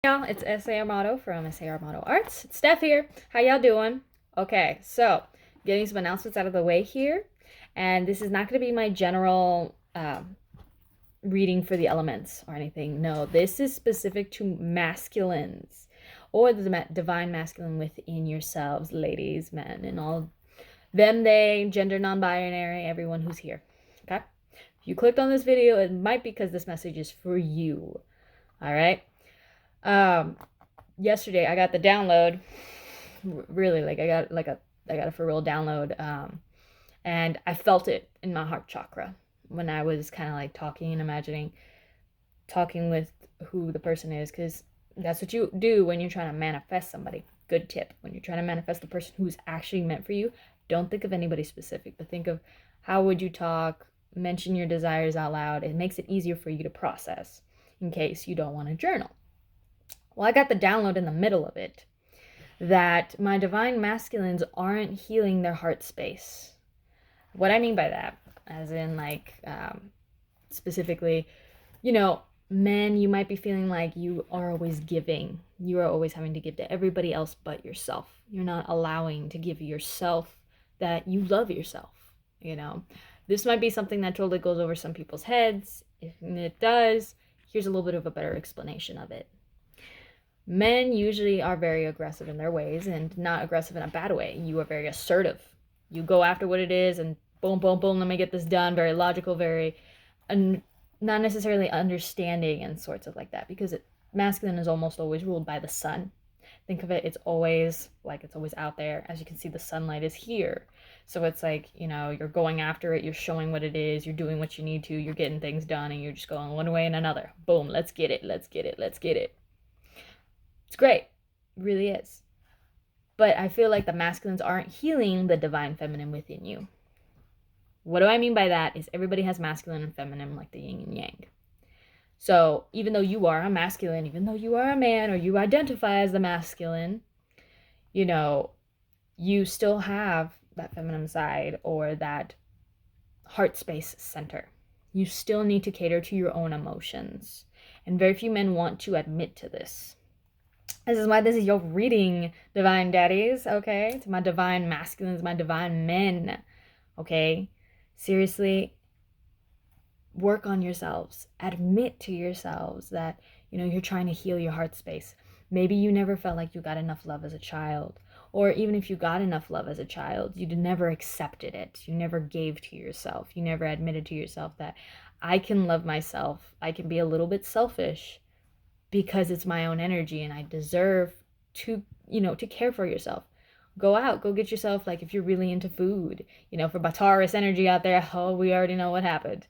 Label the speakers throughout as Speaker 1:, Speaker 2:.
Speaker 1: Y'all, it's SAArmato from SAArmatoArts. It's Steph here. How y'all doing? Okay, so getting some announcements out of the way here, and this is not going to be my general reading for the elements or anything. No, this is specific to masculines or the divine masculine within yourselves, ladies, men, and all them, they, gender non-binary, everyone who's here. Okay, if you clicked on this video, it might be because this message is for you. All right. Yesterday I got the download. Really, I got a for real download. And I felt it in my heart chakra when I was kind of like talking and imagining talking with who the person is, because that's what you do when you're trying to manifest somebody. Good tip: when you're trying to manifest the person who's actually meant for you, don't think of anybody specific, but think of how would you talk, mention your desires out loud. It makes it easier for you to process in case you don't want to journal. Well, I got the download in the middle of it that my divine masculines aren't healing their heart space. What I mean by that, as in specifically, men, you might be feeling like you are always giving. You are always having to give to everybody else but yourself. You're not allowing to give yourself that you love yourself. This might be something that totally goes over some people's heads. If it does, here's a little bit of a better explanation of it. Men usually are very aggressive in their ways, and not aggressive in a bad way. You are very assertive. You go after what it is and boom, boom, boom, let me get this done. Very logical, very not necessarily understanding and sorts of like that, because masculine is almost always ruled by the sun. Think of it, it's always out there. As you can see, the sunlight is here. So it's like, you're going after it, you're showing what it is, you're doing what you need to, you're getting things done, and you're just going one way and another. Boom, let's get it, let's get it, let's get it. It's great. It really is. But I feel like the masculines aren't healing the divine feminine within you. What do I mean by that is everybody has masculine and feminine, like the yin and yang. So even though you are a masculine, even though you are a man, or you identify as the masculine, you still have that feminine side or that heart space center. You still need to cater to your own emotions. And very few men want to admit to this. This is why this is your reading, divine daddies, okay? To my divine masculines, my divine men, okay? Seriously, work on yourselves. Admit to yourselves that, you're trying to heal your heart space. Maybe you never felt like you got enough love as a child. Or even if you got enough love as a child, you never accepted it. You never gave to yourself. You never admitted to yourself that I can love myself. I can be a little bit selfish because it's my own energy and I deserve to, to care for yourself. Go out, go get yourself, like if you're really into food, for Taurus energy out there, we already know what happened.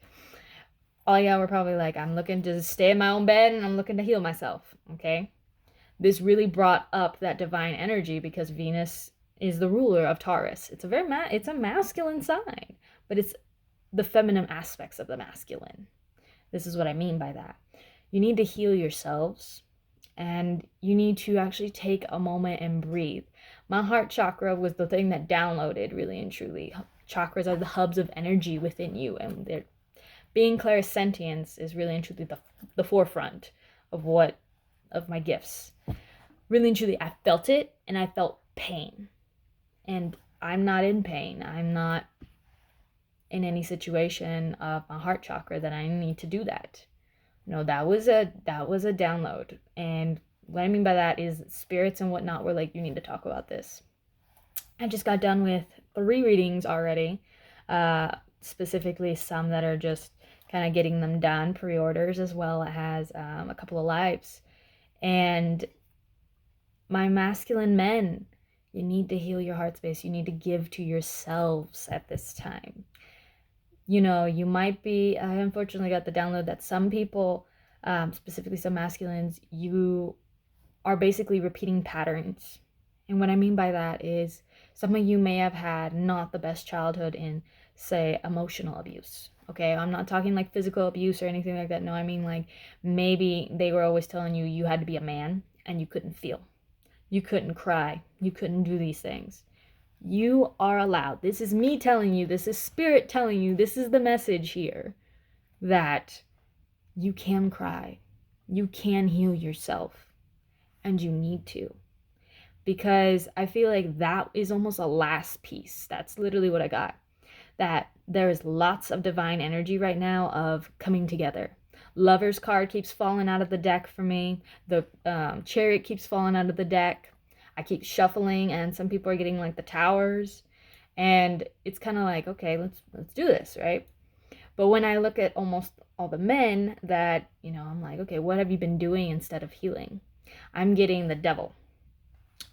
Speaker 1: All y'all were probably like, I'm looking to stay in my own bed and I'm looking to heal myself, okay? This really brought up that divine energy because Venus is the ruler of Taurus. It's a masculine sign, but it's the feminine aspects of the masculine. This is what I mean by that. You need to heal yourselves, and you need to actually take a moment and breathe. My heart chakra was the thing that downloaded, really and truly. Chakras are the hubs of energy within you, and they're being clairsentience is really and truly the forefront of my gifts. Really and truly, I felt it, and I felt pain. And I'm not in pain. I'm not in any situation of my heart chakra that I need to do that. That was a download. And what I mean by that is spirits and whatnot were like, you need to talk about this. I just got done with 3 readings already, specifically some that are just kind of getting them done, pre-orders, as well as a couple of lives. And my masculine men, you need to heal your heart space. You need to give to yourselves at this time. You might be, I unfortunately got the download that some people, specifically some masculines, you are basically repeating patterns. And what I mean by that is some of you may have had not the best childhood in, say, emotional abuse. Okay, I'm not talking like physical abuse or anything like that. No, I mean like maybe they were always telling you you had to be a man and you couldn't feel. You couldn't cry. You couldn't do these things. You are allowed. This is me telling you. This is spirit telling you. This is the message here. That you can cry. You can heal yourself. and you need to. Because I feel like that is almost a last piece. That's literally what I got. That there is lots of divine energy right now of coming together. Lover's card keeps falling out of the deck for me. The Chariot keeps falling out of the deck. I keep shuffling, and some people are getting like the Towers. And it's kind of like, okay, let's do this, right? But when I look at almost all the men that, I'm like, okay, what have you been doing instead of healing? I'm getting the Devil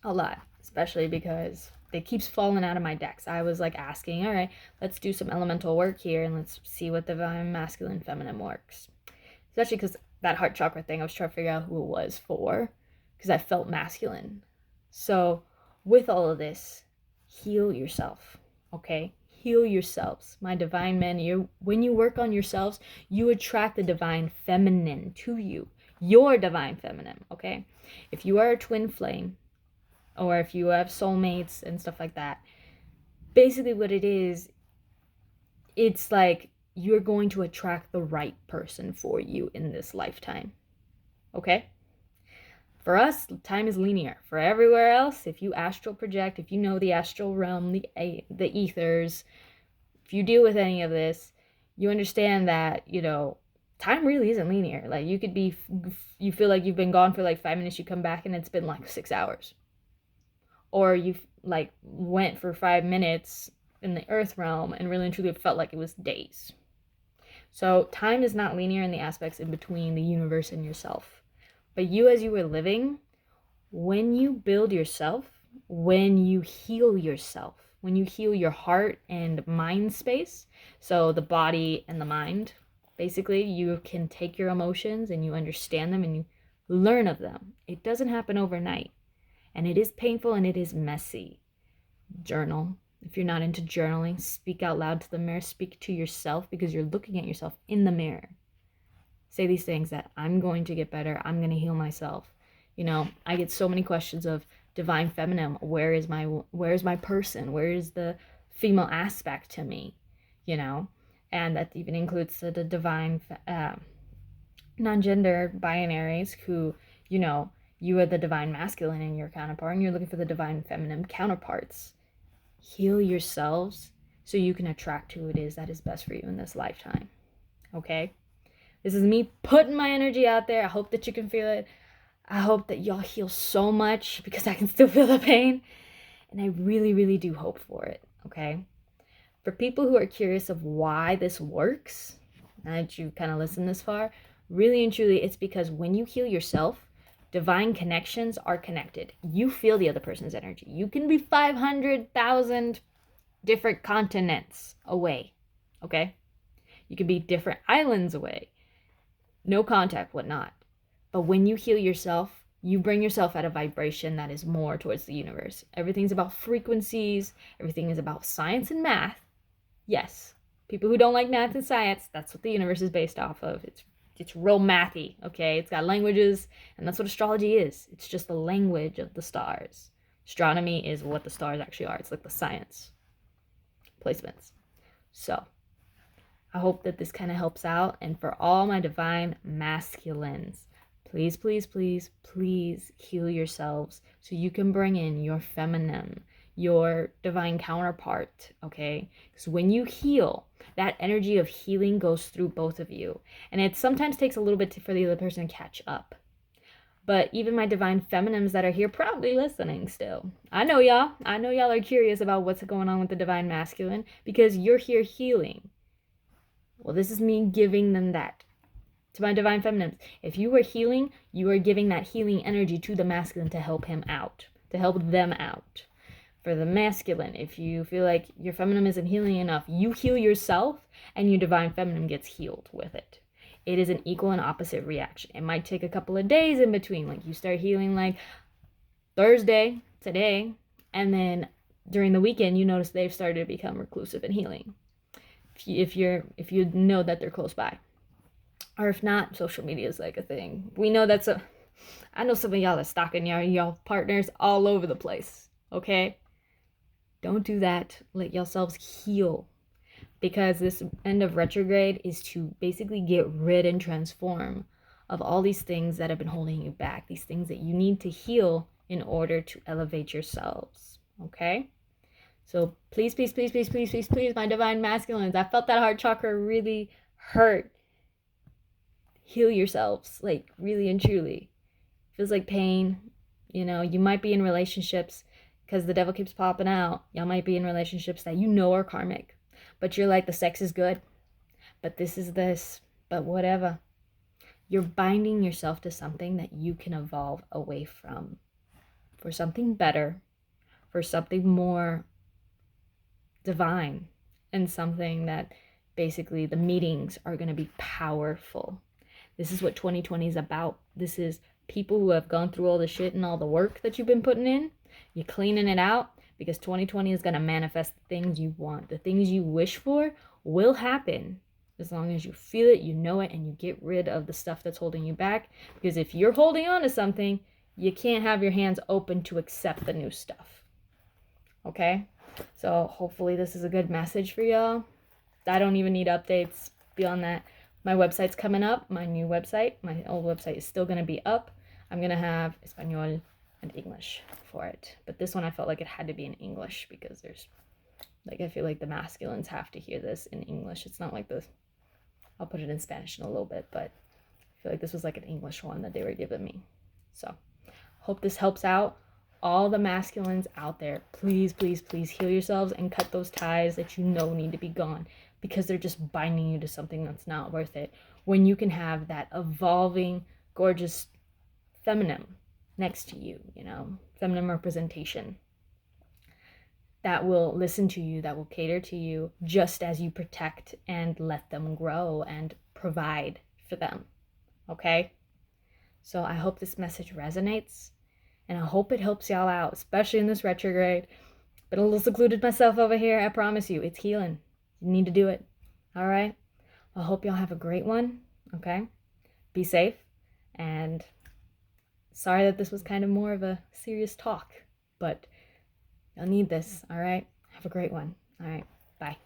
Speaker 1: a lot, especially because it keeps falling out of my decks. I was like asking, all right, let's do some elemental work here and let's see what divine masculine feminine works. Especially because that heart chakra thing, I was trying to figure out who it was for, because I felt masculine. So with all of this, heal yourself, okay? Heal yourselves. My divine men, when you work on yourselves, you attract the divine feminine to you. Your divine feminine, okay? If you are a twin flame, or if you have soulmates and stuff like that, basically what it is, it's like you're going to attract the right person for you in this lifetime. Okay? For us, time is linear. For everywhere else, if you astral project, if you know the astral realm, the ethers, if you deal with any of this, you understand that, time really isn't linear. Like, you feel like you've been gone for like 5 minutes, you come back and it's been like 6 hours. Or you like went for 5 minutes in the earth realm and really and truly felt like it was days. So time is not linear in the aspects in between the universe and yourself. But you, as you were living, when you build yourself, when you heal yourself, when you heal your heart and mind space, so the body and the mind, basically, you can take your emotions and you understand them and you learn of them. It doesn't happen overnight. And it is painful and it is messy. Journal. If you're not into journaling, speak out loud to the mirror. Speak to yourself because you're looking at yourself in the mirror. Say these things that I'm going to get better. I'm going to heal myself. I get so many questions of divine feminine. Where is my person? Where is the female aspect to me? And that even includes the divine non-gender binaries who, you are the divine masculine in your counterpart and you're looking for the divine feminine counterparts. Heal yourselves so you can attract who it is that is best for you in this lifetime. Okay? This is me putting my energy out there. I hope that you can feel it. I hope that y'all heal so much because I can still feel the pain. And I really, really do hope for it. Okay? For people who are curious of why this works, now that you kind of listened this far, really and truly, it's because when you heal yourself, divine connections are connected. You feel the other person's energy. You can be 500,000 different continents away, okay? You can be different islands away. No contact, whatnot. But when you heal yourself, you bring yourself at a vibration that is more towards the universe. Everything's about frequencies. Everything is about science and math. Yes, people who don't like math and science, that's what the universe is based off of. It's real mathy, okay? It's got languages, and that's what astrology is. It's just the language of the stars. Astronomy is what the stars actually are. It's like the science placements. So, I hope that this kind of helps out. And for all my divine masculines, please, please, please, please heal yourselves so you can bring in your feminine, your divine counterpart, okay? Because when you heal, that energy of healing goes through both of you. And it sometimes takes a little bit for the other person to catch up. But even my divine feminines that are here probably listening still. I know y'all are curious about what's going on with the divine masculine because you're here healing. Well, this is me giving them that. To my divine feminines, if you are healing, you are giving that healing energy to the masculine to help him out, to help them out. For the masculine, if you feel like your feminine isn't healing enough, you heal yourself and your divine feminine gets healed with it. It is an equal and opposite reaction. It might take a couple of days in between. Like you start healing like Thursday, today, and then during the weekend, you notice they've started to become reclusive and healing. If you know that they're close by. Or if not, social media is like a thing. We know I know some of y'all are stalking y'all partners all over the place, okay? Don't do that. Let yourselves heal. Because this end of retrograde is to basically get rid and transform of all these things that have been holding you back, these things that you need to heal in order to elevate yourselves. Okay? So please, please, please, please, please, please, please, my divine masculines, I felt that heart chakra really hurt. Heal yourselves, like really and truly. Feels like pain. You know, you might be in relationships because the devil keeps popping out. Y'all might be in relationships that you know are karmic, but you're like, the sex is good, but this is this, but whatever. You're binding yourself to something that you can evolve away from, for something better, for something more divine, and something that basically the meetings are going to be powerful. This is what 2020 is about. This is people who have gone through all the shit and all the work that you've been putting in. You're cleaning it out, because 2020 is going to manifest the things you want. The things you wish for will happen as long as you feel it, you know it, and you get rid of the stuff that's holding you back. Because if you're holding on to something, you can't have your hands open to accept the new stuff. Okay? So hopefully this is a good message for y'all. I don't even need updates beyond that. My website's coming up, my new website. My old website is still going to be up. I'm going to have Espanol and English for it. But this one I felt like it had to be in English, because there's, like, I feel like the masculines have to hear this in English. It's not like this. I'll put it in Spanish in a little bit, but I feel like this was like an English one that they were giving me. So hope this helps out. All the masculines out there, please, please, please heal yourselves and cut those ties that you know need to be gone, because they're just binding you to something that's not worth it, when you can have that evolving, gorgeous feminine next to you, you know, feminine representation that will listen to you, that will cater to you, just as you protect and let them grow and provide for them. Okay? So I hope this message resonates, and I hope it helps y'all out, especially in this retrograde. Been a little secluded myself over here. I promise you, it's healing. You need to do it. All right? I hope y'all have a great one. Okay? Be safe. And sorry that this was kind of more of a serious talk, but you'll need this. All right? Have a great one. All right. Bye.